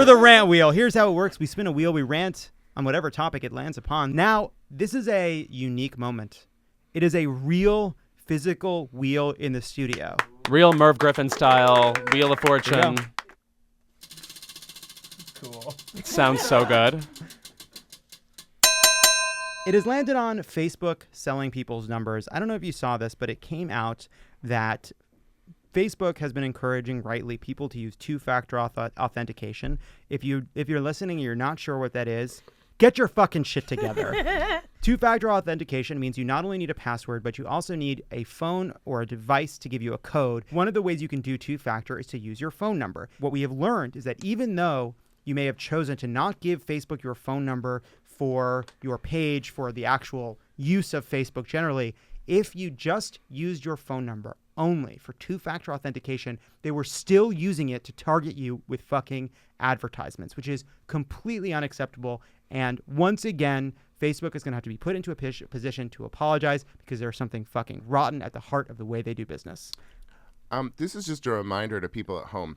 the Rant Wheel. Here's how it works. We spin a wheel. We rant on whatever topic it lands upon. Now, this is a unique moment. It is a real physical wheel in the studio. Real Merv Griffin style Wheel of Fortune. Cool. It sounds so good. It has landed on Facebook selling people's numbers. I don't know if you saw this, but it came out that Facebook has been encouraging, rightly, people to use two-factor authentication. If you're listening and you're not sure what that is, get your fucking shit together. Two-factor authentication means you not only need a password, but you also need a phone or a device to give you a code. One of the ways you can do two-factor is to use your phone number. What we have learned is that even though you may have chosen to not give Facebook your phone number for your page, for the actual use of Facebook generally, if you just used your phone number only for two-factor authentication, they were still using it to target you with fucking advertisements, which is completely unacceptable. And once again, Facebook is going to have to be put into a position to apologize because there's something fucking rotten at the heart of the way they do business. This is just a reminder to people at home.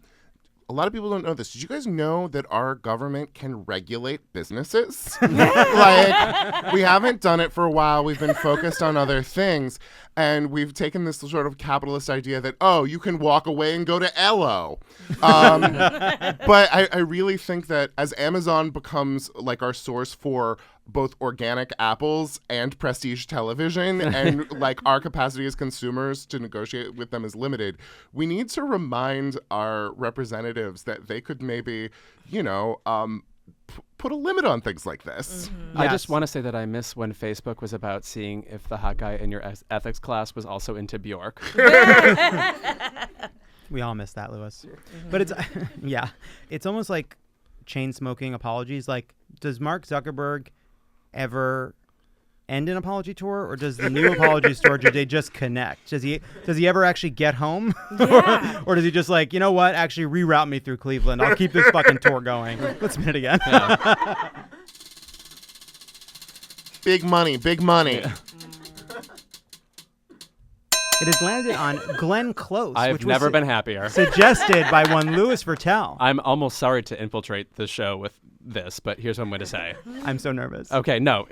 A lot of people don't know this. Did you guys know that our government can regulate businesses? Like, we haven't done it for a while. We've been focused on other things. And we've taken this sort of capitalist idea that, oh, you can walk away and go to LO. But I really think that as Amazon becomes like our source for both organic apples and prestige television, and like our capacity as consumers to negotiate with them is limited, we need to remind our representatives that they could maybe, put a limit on things like this. Mm-hmm. I just want to say that I miss when Facebook was about seeing if the hot guy in your ethics class was also into Bjork. We all miss that, Lewis. But it's, it's almost like Chainsmoking apologies. Like, does Mark Zuckerberg ever end an apology tour, or does the new apology tour, do they just connect? Does he ever actually get home? Yeah. Or does he just like, you know what, actually reroute me through Cleveland, I'll keep this fucking tour going. Let's spin it again. Yeah. Big money. Yeah. It has landed on Glenn Close, I've which never was been happier. suggested by one Louis Vertel. I'm almost sorry to infiltrate the show with this, but here's what I'm going to say. I'm so nervous. Okay, no,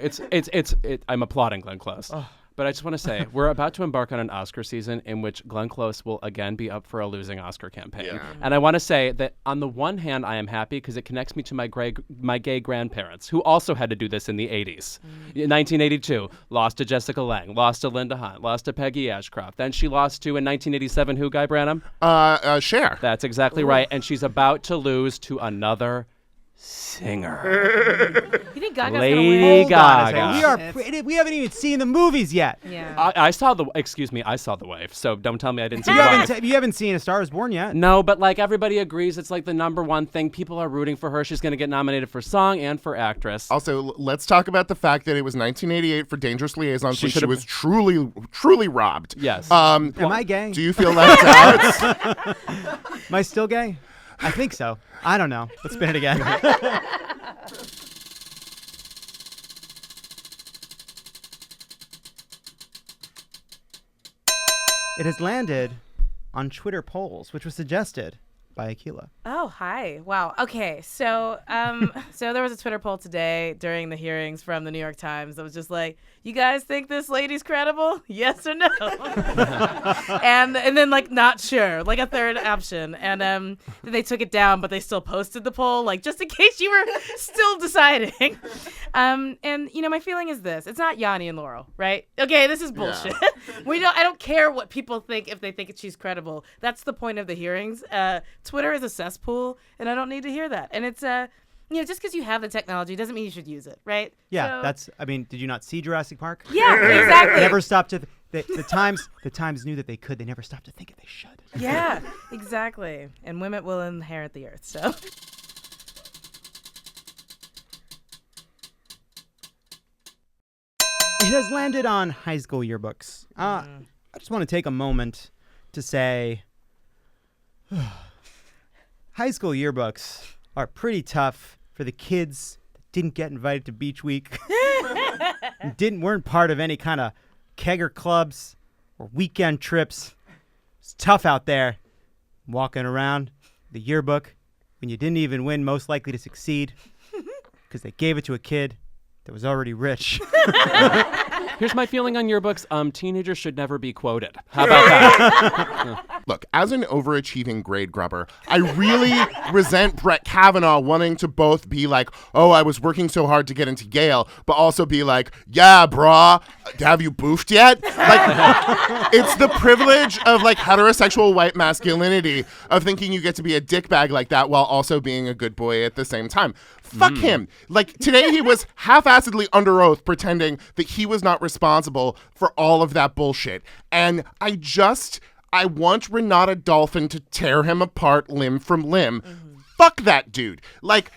I'm applauding Glenn Close. But I just want to say, we're about to embark on an Oscar season in which Glenn Close will again be up for a losing Oscar campaign. Yeah. And I want to say that on the one hand, I am happy because it connects me to my gay grandparents, who also had to do this in the 80s. In 1982, lost to Jessica Lange, lost to Linda Hunt, lost to Peggy Ashcroft. Then she lost to, in 1987, who, Guy Branum? Cher. That's exactly right. And she's about to lose to another singer. You think Gaga's Lady gonna win? Gaga. We haven't even seen the movies yet. Yeah. I saw the Wave, so don't tell me I didn't see the Wave. You haven't seen A Star Is Born yet. No, but like everybody agrees, it's like the number one thing. People are rooting for her. She's going to get nominated for song and for actress. Also, let's talk about the fact that it was 1988 for Dangerous Liaisons when she was truly, truly robbed. Yes. Am I gay? Do you feel left out? Am I still gay? I think so. I don't know. Let's spin it again. It has landed on Twitter polls, which was suggested by Akila. Oh, hi. Wow. Okay. So so there was a Twitter poll today during the hearings from the New York Times that was just like, you guys think this lady's credible? Yes or no? and then like not sure, like a third option. And then they took it down, but they still posted the poll, like just in case you were still deciding. And my feeling is this. It's not Yanni and Laurel, right? Okay, this is bullshit. Yeah. I don't care what people think if they think she's credible. That's the point of the hearings. Twitter is a cesspool, and I don't need to hear that. And it's just because you have the technology doesn't mean you should use it, right? Yeah, did you not see Jurassic Park? Yeah, exactly. Never stopped to the Times knew that they could. They never stopped to think if they should. Yeah, exactly. And women will inherit the earth. So. It has landed on high school yearbooks. I just want to take a moment to say high school yearbooks are pretty tough for the kids that didn't get invited to beach week, weren't part of any kind of kegger clubs or weekend trips. It's tough out there walking around the yearbook when you didn't even win Most Likely to Succeed because they gave it to a kid that was already rich. Here's my feeling on yearbooks. Teenagers should never be quoted. How about that? Look, as an overachieving grade grubber, I really resent Brett Kavanaugh wanting to both be like, oh, I was working so hard to get into Yale, but also be like, yeah, brah, have you boofed yet? Like, it's the privilege of like heterosexual white masculinity of thinking you get to be a dickbag like that while also being a good boy at the same time. Fuck him. Like, today he was half-assedly under oath pretending that he was not responsible for all of that bullshit. And I want Renata Dolphin to tear him apart limb from limb. Fuck that dude. Like,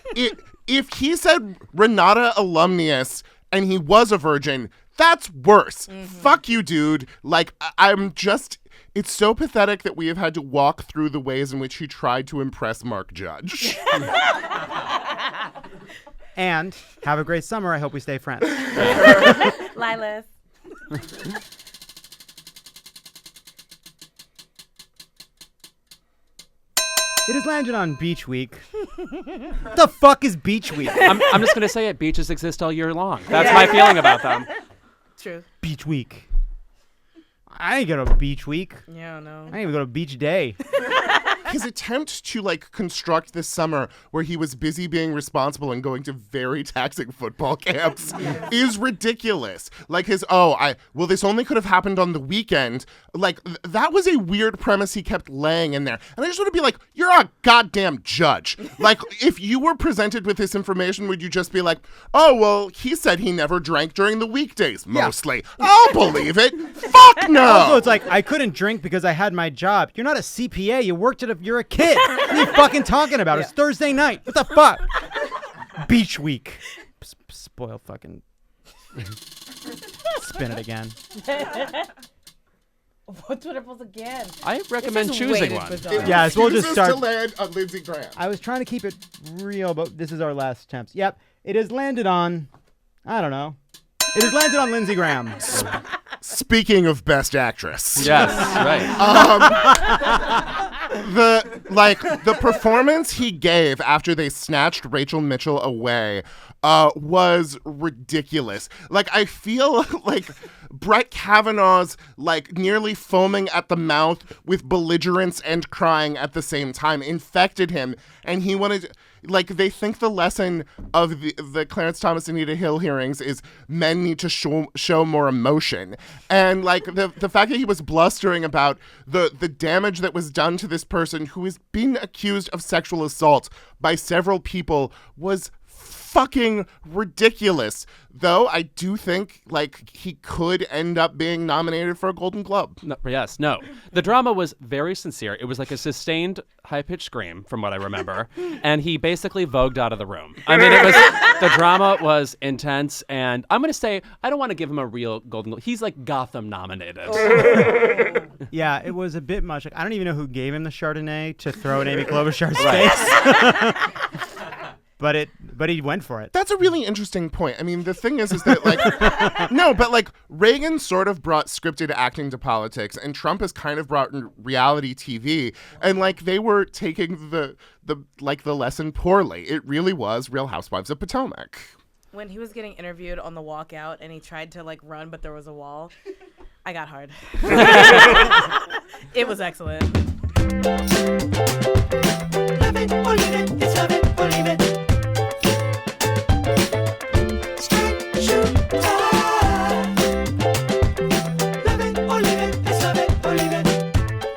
if he said Renata alumnius and he was a virgin, that's worse. Fuck you, dude. Like, it's so pathetic that we have had to walk through the ways in which he tried to impress Mark Judge. And have a great summer. I hope we stay friends. Lilas. It has landed on Beach Week. What the fuck is Beach Week? I'm just going to say it. Beaches exist all year long. That's my feeling about them. True. Beach Week. I ain't go to Beach Week. Yeah, no. I ain't even go to Beach Day. His attempt to like construct this summer where he was busy being responsible and going to very taxing football camps is ridiculous. Like this only could have happened on the weekend. Like that was a weird premise he kept laying in there. And I just want to be like, you're a goddamn judge. Like if you were presented with this information, would you just be like, oh, well, he said he never drank during the weekdays mostly. I'll believe it. Fuck no. Also, it's like, I couldn't drink because I had my job. You're not a CPA. You worked at you're a kid. What are you fucking talking about? It's Thursday night. What the fuck? Beach Week. Spoil fucking. Spin it again. What Twitter polls again? I recommend choosing one. Yeah, so we'll just start. To land on Lindsey Graham. I was trying to keep it real, but this is our last attempt. Yep, it has landed on. I don't know. It has landed on Lindsey Graham. Speaking of Best Actress. Yes, right. The performance he gave after they snatched Rachel Mitchell away was ridiculous. Like, I feel like Brett Kavanaugh's like nearly foaming at the mouth with belligerence and crying at the same time infected him, and he wanted. Like, they think the lesson of the Clarence Thomas Anita Hill hearings is men need to show more emotion. And, like, the fact that he was blustering about the damage that was done to this person who is being accused of sexual assault by several people was fucking ridiculous. Though I do think, like, he could end up being nominated for a Golden Globe. No. The drama was very sincere. It was like a sustained, high-pitched scream, from what I remember. And he basically vogued out of the room. I mean, the drama was intense. And I'm going to say, I don't want to give him a real Golden Globe. He's like Gotham nominated. Yeah, it was a bit much. Like, I don't even know who gave him the Chardonnay to throw in Amy Klobuchar's face. But he went for it. That's a really interesting point. I mean, the thing is that, like, no, but, like, Reagan sort of brought scripted acting to politics, and Trump has kind of brought reality TV, and, like, they were taking the lesson poorly. It really was Real Housewives of Potomac. When he was getting interviewed on the walkout and he tried to, like, run, but there was a wall, I got hard. It was excellent. Love it or leave it, it's Lovett.